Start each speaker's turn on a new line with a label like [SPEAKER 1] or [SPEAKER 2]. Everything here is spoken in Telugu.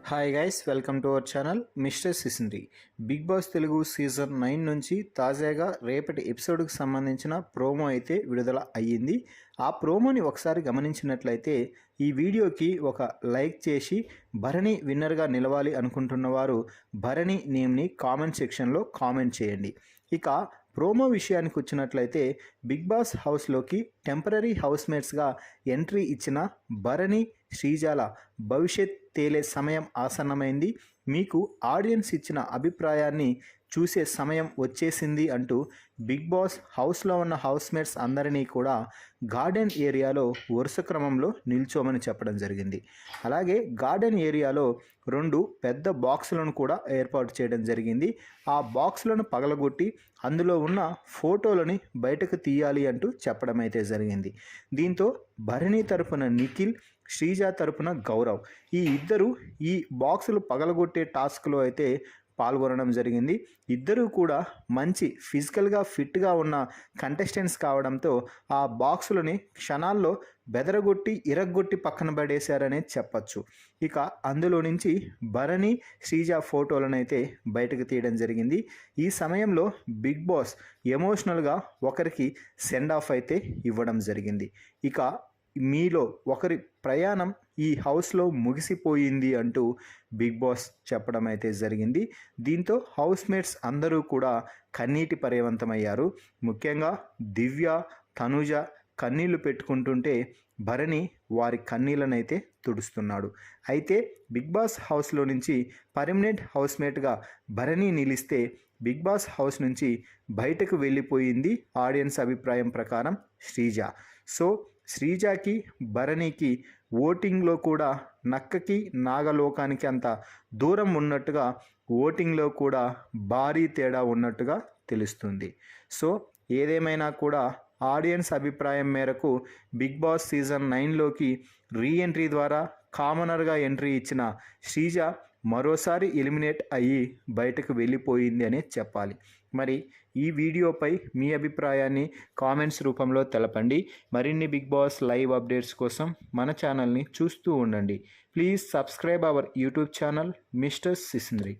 [SPEAKER 1] Hi guys, welcome to our channel mister Sisindri. Bigg Boss Telugu season 9 నుంచి తాజాగా రేపటి ఎపిసోడ్కి సంబంధించిన ప్రోమో అయితే విడుదల అయ్యింది. ఆ ప్రోమోని ఒకసారి గమనించినట్లయితే ఈ వీడియోకి ఒక లైక్ చేసి భరణి విన్నర్గా నిలవాలి అనుకుంటున్న వారు భరణి నేమ్ని కామెంట్ సెక్షన్లో కామెంట్ చేయండి. ఇక ప్రోమో విషయానికి వచ్చినట్లయితే బిగ్ బాస్ హౌస్లోకి టెంపరీ హౌస్మేట్స్గా ఎంట్రీ ఇచ్చిన భరణి, శ్రీజాల భవిష్యత్ తేలే సమయం ఆసన్నమైంది. మీకు ఆడియన్స్ ఇచ్చిన అభిప్రాయాన్ని చూసే సమయం వచ్చేసింది అంటూ బిగ్ బాస్ హౌస్లో ఉన్న హౌస్మేట్స్ అందరినీ కూడా గార్డెన్ ఏరియాలో వరుస క్రమంలో నిల్చోమని చెప్పడం జరిగింది. అలాగే గార్డెన్ ఏరియాలో 2 పెద్ద బాక్సులను కూడా ఏర్పాటు చేయడం జరిగింది. ఆ బాక్సులను పగలగొట్టి అందులో ఉన్న ఫోటోలని బయటకు తీయాలి అంటూ చెప్పడం అయితే జరిగింది. దీంతో భరణి తరపున నిఖిల్, శ్రీజ తరపున గౌరవ్ ఈ ఇద్దరు ఈ బాక్సులు పగలగొట్టే టాస్క్లో అయితే పాల్గొనడం జరిగింది. ఇద్దరూ కూడా మంచి ఫిజికల్గా ఫిట్గా ఉన్న కంటెస్టెంట్స్ కావడంతో ఆ బాక్సులని క్షణాల్లో బెదరగొట్టి ఇరగ్గొట్టి పక్కన పడేశారనే చెప్పచ్చు. ఇక అందులో నుంచి భరణి, శ్రీజ ఫోటోలను అయితే బయటకు తీయడం జరిగింది. ఈ సమయంలో బిగ్ బాస్ ఎమోషనల్గా ఒకరికి సెండ్ ఆఫ్ అయితే ఇవ్వడం జరిగింది. ఇక మీలో ఒకరి ప్రయాణం ఈ హౌస్లో ముగిసిపోయింది అంటూ బిగ్ బాస్ చెప్పడం అయితే జరిగింది. దీంతో హౌస్మేట్స్ అందరూ కూడా కన్నీటి పర్యవంతమయ్యారు. ముఖ్యంగా దివ్య, తనుజ కన్నీళ్లు పెట్టుకుంటుంటే భరణి వారి కన్నీళ్ళనైతే తుడుస్తున్నాడు. అయితే బిగ్ బాస్ హౌస్లో నుంచి పర్మనెంట్ హౌస్మేట్గా భరణి నిలిస్తే బిగ్ బాస్ హౌస్ నుంచి బయటకు వెళ్ళిపోయింది ఆడియన్స్ అభిప్రాయం ప్రకారం శ్రీజ. సో శ్రీజకి, భరణికి ఓటింగ్లో కూడా నక్కకి నాగలోకానికి అంత దూరం ఉన్నట్టుగా ఓటింగ్లో కూడా భారీ తేడా ఉన్నట్టుగా తెలుస్తుంది. సో ఏదేమైనా కూడా ఆడియన్స్ అభిప్రాయం మేరకు బిగ్ బాస్ సీజన్ 9లోకి రీఎంట్రీ ద్వారా కామనర్గా ఎంట్రీ ఇచ్చిన శ్రీజ మరోసారి ఎలిమినేట్ అయ్యి బయటకు వెళ్ళిపోయింది అనే చెప్పాలి. మరి ఈ వీడియోపై మీ అభిప్రాయాన్ని కామెంట్స్ రూపంలో తెలపండి. మరిన్ని బిగ్ బాస్ లైవ్ అప్డేట్స్ కోసం మన ఛానల్ని చూస్తూ ఉండండి. Please subscribe our YouTube channel mister సిసింద్రి.